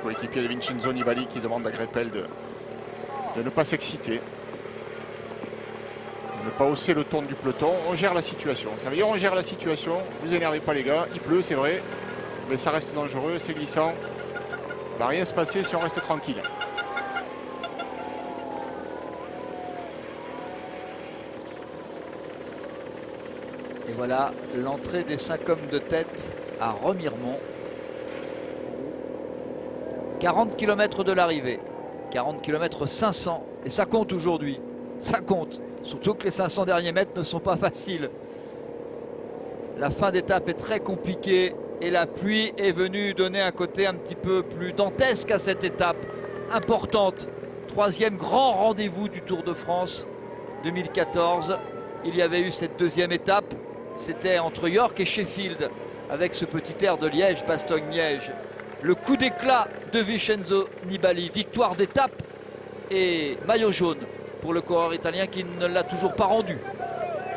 coéquipier de Vincenzo Nibali qui demande à Greppel de ne pas s'exciter, de ne pas hausser le ton du peloton. On gère la situation. Ça veut dire on gère la situation. Vous énervez pas les gars. Il pleut, c'est vrai, mais ça reste dangereux, c'est glissant. Il ne va rien se passer si on reste tranquille. Et voilà l'entrée des 5 hommes de tête à Remiremont. 40 km de l'arrivée. 40 km 500. Et ça compte aujourd'hui. Ça compte. Surtout que les 500 derniers mètres ne sont pas faciles. La fin d'étape est très compliquée. Et la pluie est venue donner un côté un petit peu plus dantesque à cette étape. Importante. Troisième grand rendez-vous du Tour de France 2014. Il y avait eu cette deuxième étape. C'était entre York et Sheffield, avec ce petit air de Liège, Bastogne-Liège. Le coup d'éclat de Vincenzo Nibali, victoire d'étape et maillot jaune pour le coureur italien qui ne l'a toujours pas rendu.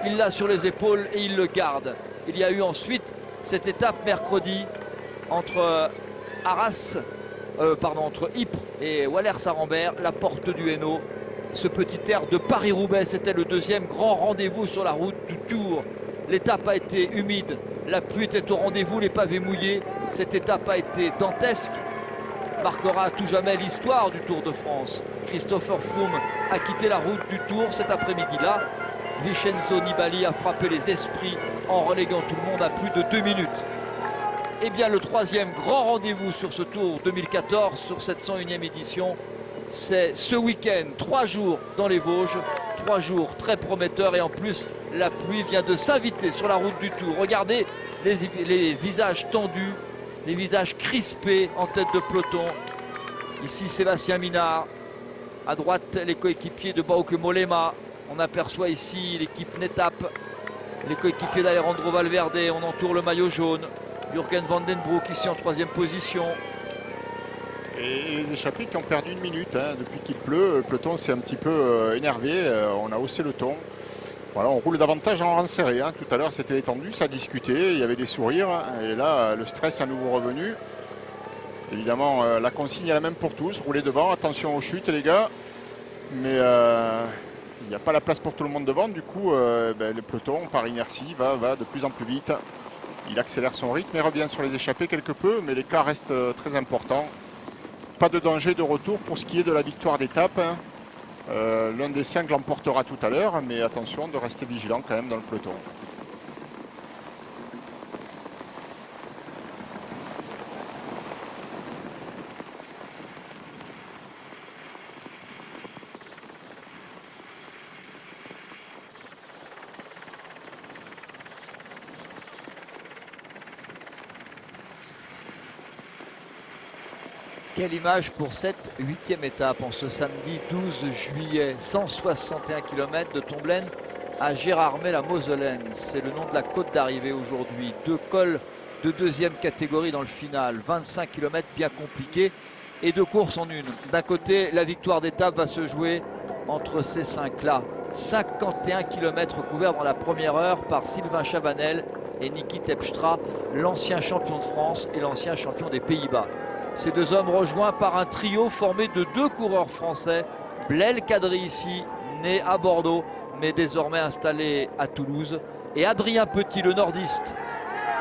Il l'a sur les épaules et il le garde. Il y a eu ensuite cette étape mercredi entre entre Ypres et Wallers-Arambert, la porte du Hainaut. Ce petit air de Paris-Roubaix, c'était le deuxième grand rendez-vous sur la route du Tour. L'étape a été humide, la pluie était au rendez-vous, les pavés mouillés. Cette étape a été dantesque, marquera à tout jamais l'histoire du Tour de France. Christopher Froome a quitté la route du Tour cet après-midi-là. Vincenzo Nibali a frappé les esprits en reléguant tout le monde à plus de 2 minutes. Eh bien, le troisième grand rendez-vous sur ce Tour 2014, sur cette 101e édition, c'est ce week-end, 3 jours dans les Vosges, 3 jours très prometteurs et en plus la pluie vient de s'inviter sur la route du Tour. Regardez les visages tendus, les visages crispés en tête de peloton. Ici Sébastien Minard, à droite les coéquipiers de Bauke Mollema. On aperçoit ici l'équipe Netap, les coéquipiers d'Alejandro Valverde. On entoure le maillot jaune. Jürgen Van den Broek ici en 3e position. Et les échappés qui ont perdu 1 minute depuis qu'il pleut. Le peloton s'est un petit peu énervé. On a haussé le ton. Voilà, on roule davantage en rang serré. Tout à l'heure, c'était détendu, ça discutait, il y avait des sourires. Et là, le stress est à nouveau revenu. Évidemment, la consigne est la même pour tous. Roulez devant, attention aux chutes, les gars. Mais il n'y a pas la place pour tout le monde devant. Du coup, le peloton, par inertie, va de plus en plus vite. Il accélère son rythme et revient sur les échappés quelque peu. Mais l'écart reste très important. Pas de danger de retour pour ce qui est de la victoire d'étape. L'un des 5 l'emportera tout à l'heure, mais attention de rester vigilant quand même dans le peloton. Quelle image pour cette 8e étape en ce samedi 12 juillet. 161 km de Tomblaine à Gérardmer-la-Moselaine. C'est le nom de la côte d'arrivée aujourd'hui. 2 cols de 2e catégorie dans le final. 25 km bien compliqués et 2 courses en une. D'un côté, la victoire d'étape va se jouer entre ces 5-là. 51 km couverts dans la première heure par Sylvain Chabanel et Niki Terpstra, l'ancien champion de France et l'ancien champion des Pays-Bas. Ces 2 hommes rejoints par un trio formé de 2 coureurs français. Blel Kadri ici, né à Bordeaux, mais désormais installé à Toulouse. Et Adrien Petit, le nordiste.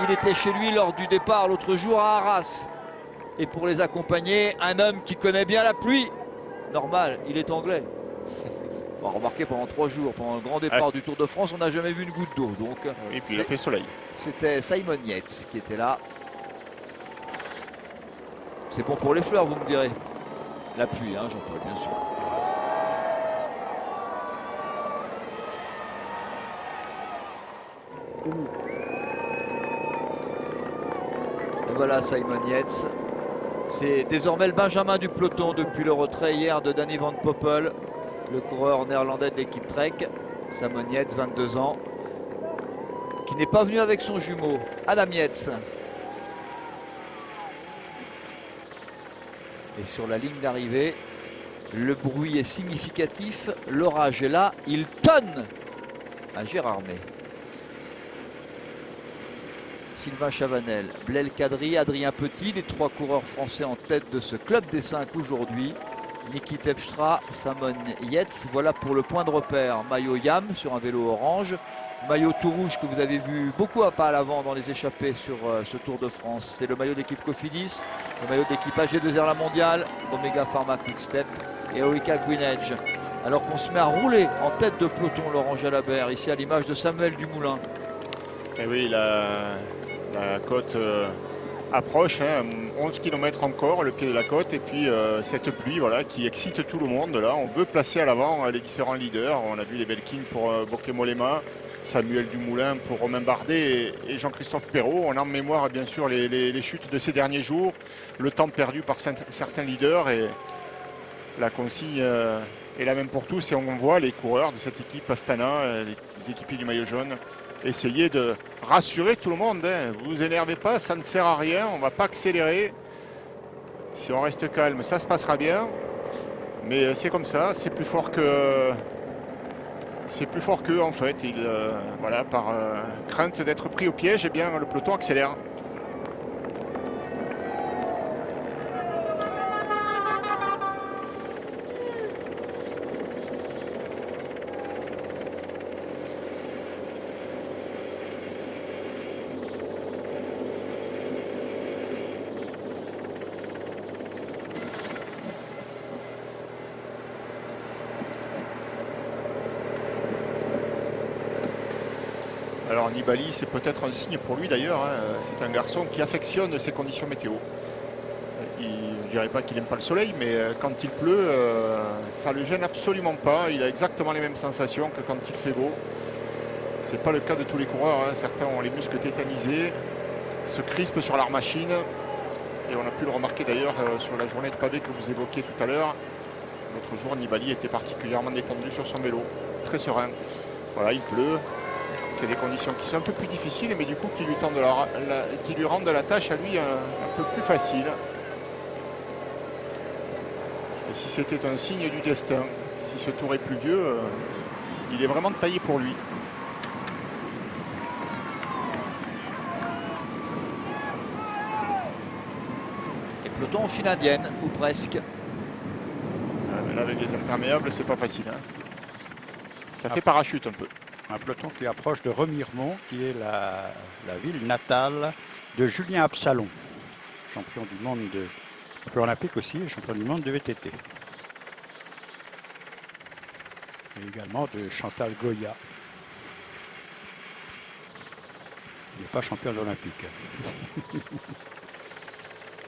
Il était chez lui lors du départ l'autre jour à Arras. Et pour les accompagner, un homme qui connaît bien la pluie. Normal, il est anglais. Bon, remarquez, pendant 3 jours, pendant le grand départ du Tour de France, on n'a jamais vu une goutte d'eau. Donc, et puis il a fait soleil. C'était Simon Yates qui était là. C'est bon pour les fleurs, vous me direz. La pluie, Jean-Paul, bien sûr. Et voilà Simon Yates. C'est désormais le Benjamin du peloton depuis le retrait hier de Danny Van Poppel, le coureur néerlandais de l'équipe Trek. Simon Yates, 22 ans, qui n'est pas venu avec son jumeau, Adam Yates. Et sur la ligne d'arrivée, le bruit est significatif. L'orage est là. Il tonne à Gérardmer. Sylvain Chavanel, Blaise Cadry, Adrien Petit, les 3 coureurs français en tête de ce club des 5 aujourd'hui. Niki Terpstra, Simon Yates, voilà pour le point de repère. Maillot Yam sur un vélo orange, maillot tout rouge que vous avez vu beaucoup à pas à l'avant dans les échappées sur ce Tour de France. C'est le maillot d'équipe Cofidis, le maillot d'équipe AG2R La Mondiale, Omega Pharma Quick-Step et Orica Green Edge. Alors qu'on se met à rouler en tête de peloton, Laurent Jalabert, ici à l'image de Samuel Dumoulin. Et oui, la côte approche, 11 km encore, le pied de la côte, et puis cette pluie voilà, qui excite tout le monde. Là, on veut placer à l'avant les différents leaders. On a vu les Belkin pour Bokeh-Mollema, Samuel Dumoulin pour Romain Bardet et Jean-Christophe Perrault. On a en mémoire bien sûr les chutes de ces derniers jours, le temps perdu par certains leaders, et la consigne est la même pour tous. Et on voit les coureurs de cette équipe Astana, les équipiers du maillot jaune, essayer de rassurer tout le monde. Vous vous énervez pas, ça ne sert à rien, on ne va pas accélérer. Si on reste calme, ça se passera bien. Mais c'est comme ça, c'est plus fort que... C'est plus fort qu'eux en fait. Voilà, par crainte d'être pris au piège, eh bien, le peloton accélère. Alors Nibali, c'est peut-être un signe pour lui d'ailleurs. C'est un garçon qui affectionne ces conditions météo. Je ne dirais pas qu'il n'aime pas le soleil, mais quand il pleut, ça ne le gêne absolument pas. Il a exactement les mêmes sensations que quand il fait beau. Ce n'est pas le cas de tous les coureurs. Certains ont les muscles tétanisés, se crispent sur leur machine. Et on a pu le remarquer d'ailleurs sur la journée de pavé que vous évoquiez tout à l'heure. L'autre jour, Nibali était particulièrement détendu sur son vélo, très serein. Voilà, il pleut. C'est des conditions qui sont un peu plus difficiles, mais du coup qui lui rendent la tâche à lui un peu plus facile. Et si c'était un signe du destin, si ce tour est pluvieux, il est vraiment taillé pour lui. Et peloton en file indienne, ou presque. Là, avec les imperméables, c'est pas facile. Ça fait parachute un peu. Un peloton qui approche de Remiremont, qui est la ville natale de Julien Absalon, champion du monde de champion olympique aussi, et champion du monde de VTT. Et également de Chantal Goya. Il n'est pas champion olympique.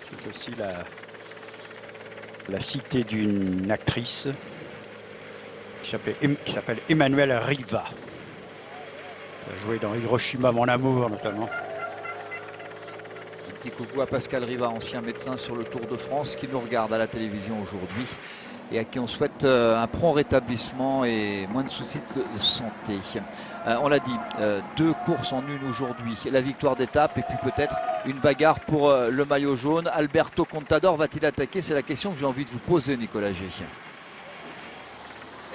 C'est aussi la cité d'une actrice qui s'appelle Emmanuelle Riva. Elle a joué dans Hiroshima, mon amour, notamment. Un petit coucou à Pascal Riva, ancien médecin sur le Tour de France, qui nous regarde à la télévision aujourd'hui et à qui on souhaite un prompt rétablissement et moins de soucis de santé. On l'a dit, 2 courses en une aujourd'hui, la victoire d'étape et puis peut-être une bagarre pour le maillot jaune. Alberto Contador va-t-il attaquer? C'est la question que j'ai envie de vous poser, Nicolas G.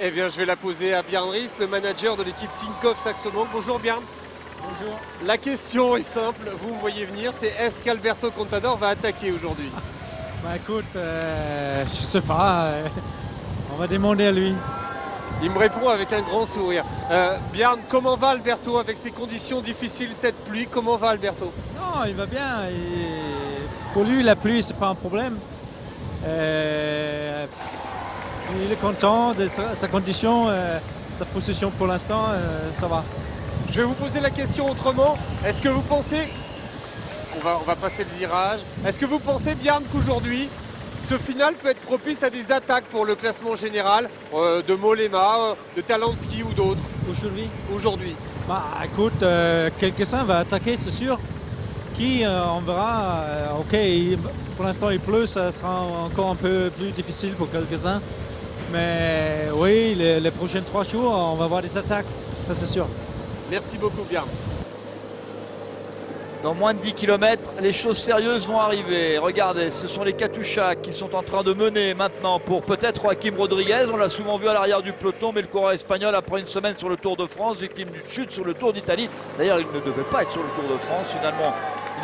Eh bien, je vais la poser à Bjarne Riis, le manager de l'équipe Tinkoff Saxo Bank. Bonjour Bjarne. Bonjour. La question est simple, vous me voyez venir, c'est est-ce qu'Alberto Contador va attaquer aujourd'hui? Bah écoute, je sais pas, on va demander à lui. Il me répond avec un grand sourire. Bjarne, comment va Alberto avec ces conditions difficiles, cette pluie? Comment va Alberto? Non, il va bien. Pour lui, la pluie, c'est pas un problème. Il est content de sa condition, sa position pour l'instant, ça va. Je vais vous poser la question autrement. Est-ce que vous pensez, on va passer le virage, est-ce que vous pensez, Bjarne, qu'aujourd'hui, ce final peut être propice à des attaques pour le classement général de Mollema, de Talansky ou d'autres aujourd'hui? Bah écoute, quelques-uns vont attaquer, c'est sûr. Qui, on verra. Ok, pour l'instant il pleut, ça sera encore un peu plus difficile pour quelques-uns. Mais oui, les prochains 3 jours, on va voir des attaques, ça c'est sûr. Merci beaucoup, Bjarne. Dans moins de 10 km, les choses sérieuses vont arriver. Regardez, ce sont les Katusha qui sont en train de mener maintenant pour peut-être Joaquim Rodriguez. On l'a souvent vu à l'arrière du peloton, mais le coureur espagnol, après une semaine sur le Tour de France, victime d'une chute sur le Tour d'Italie. D'ailleurs, il ne devait pas être sur le Tour de France. Finalement,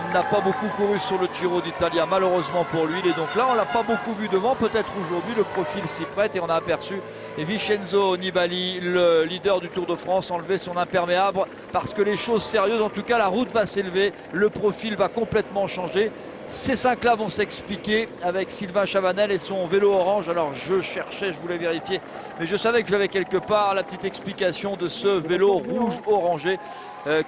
il n'a pas beaucoup couru sur le Giro d'Italia, malheureusement pour lui. Il est donc là, on ne l'a pas beaucoup vu devant. Peut-être aujourd'hui, le profil s'y prête et on a aperçu Vincenzo Nibali, le leader du Tour de France, enlever son imperméable parce que les choses sérieuses, en tout cas, la route va s'élever. Le profil va complètement changer. Ces 5-là vont s'expliquer avec Sylvain Chavanel et son vélo orange. Alors je cherchais, je voulais vérifier, mais je savais que j'avais quelque part la petite explication de ce vélo rouge orangé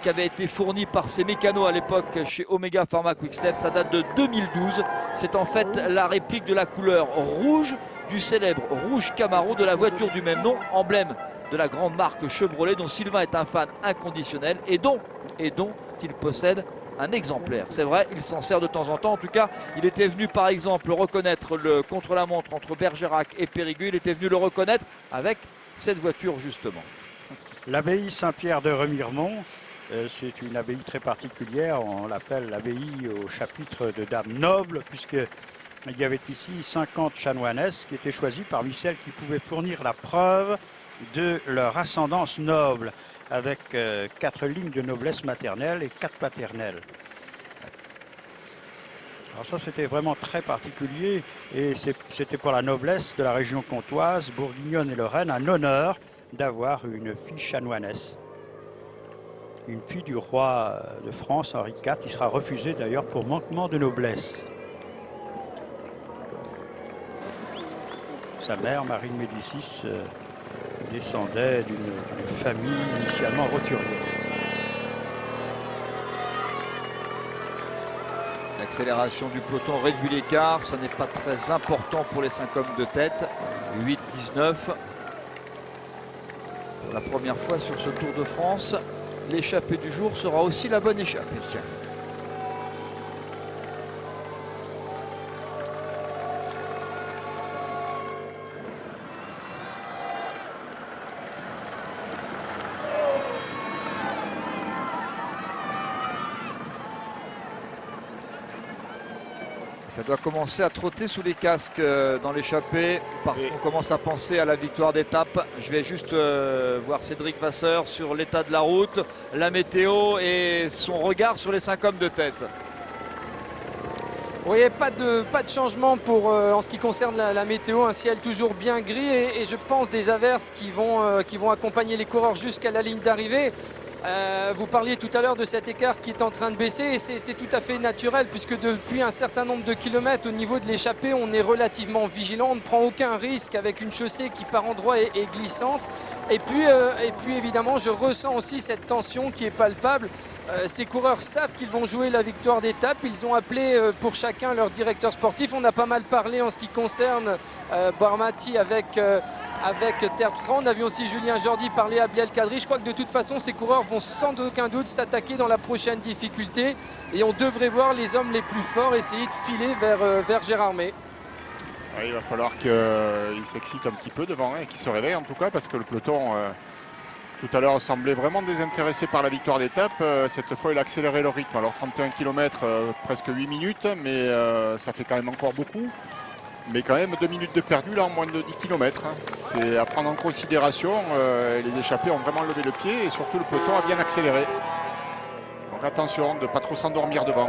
qui avait été fourni par ses mécanos à l'époque chez Omega Pharma Quick-Step. Ça date de 2012. C'est en fait la réplique de la couleur rouge du célèbre rouge Camaro de la voiture du même nom, emblème de la grande marque Chevrolet dont Sylvain est un fan inconditionnel et dont il possède un exemplaire. C'est vrai, il s'en sert de temps en temps. En tout cas, il était venu par exemple reconnaître le contre-la-montre entre Bergerac et Périgueux. Il était venu le reconnaître avec cette voiture justement. L'abbaye Saint-Pierre de Remiremont, c'est une abbaye très particulière. On l'appelle l'abbaye au chapitre de dames nobles, puisqu'il y avait ici 50 chanoinesses qui étaient choisies parmi celles qui pouvaient fournir la preuve de leur ascendance noble, avec 4 lignes de noblesse maternelle et 4 paternelles. Alors ça, c'était vraiment très particulier et c'était pour la noblesse de la région comtoise, bourguignonne et lorraine un honneur d'avoir une fille chanoinesse. Une fille du roi de France, Henri IV, qui sera refusée d'ailleurs pour manquement de noblesse. Sa mère, Marie de Médicis, descendait d'une famille initialement roturière. L'accélération du peloton réduit l'écart, ça n'est pas très important pour les 5 hommes de tête. 8-19. Pour la première fois sur ce Tour de France, l'échappée du jour sera aussi la bonne échappée. Ça doit commencer à trotter sous les casques dans l'échappée parce qu'on commence à penser à la victoire d'étape. Je vais juste voir Cédric Vasseur sur l'état de la route, la météo et son regard sur les 5 hommes de tête. Oui, pas de changement en ce qui concerne la météo, un ciel toujours bien gris et je pense des averses qui vont accompagner les coureurs jusqu'à la ligne d'arrivée. Vous parliez tout à l'heure de cet écart qui est en train de baisser et c'est tout à fait naturel puisque depuis un certain nombre de kilomètres au niveau de l'échappée on est relativement vigilant, on ne prend aucun risque avec une chaussée qui par endroits est glissante et puis évidemment je ressens aussi cette tension qui est palpable. Ces coureurs savent qu'ils vont jouer la victoire d'étape, ils ont appelé pour chacun leur directeur sportif. On a pas mal parlé en ce qui concerne Barmati avec Terpstra. On a vu aussi Julien Jordi parler à Biel Kadri. Je crois que de toute façon ces coureurs vont sans aucun doute s'attaquer dans la prochaine difficulté et on devrait voir les hommes les plus forts essayer de filer vers Gérardmer. Ouais, il va falloir qu'il s'excite un petit peu devant et qu'il se réveille en tout cas parce que le peloton tout à l'heure semblait vraiment désintéressé par la victoire d'étape. Cette fois il a accéléré le rythme. Alors 31 km, presque 8 minutes, mais ça fait quand même encore beaucoup. Mais quand même 2 minutes de perdu là en moins de 10 km. C'est à prendre en considération. Les échappés ont vraiment levé le pied et surtout le peloton a bien accéléré. Donc attention de ne pas trop s'endormir devant.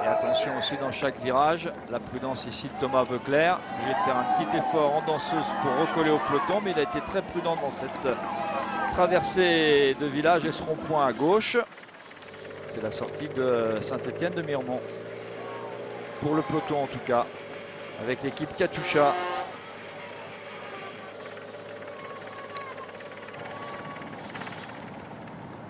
Et attention aussi dans chaque virage, la prudence ici de Thomas Voeckler. Il va faire un petit effort en danseuse pour recoller au peloton, mais il a été très prudent dans cette traversée de village et ce rond-point à gauche. C'est la sortie de Saint-Étienne de Miremont. Pour le peloton en tout cas, avec l'équipe Katusha.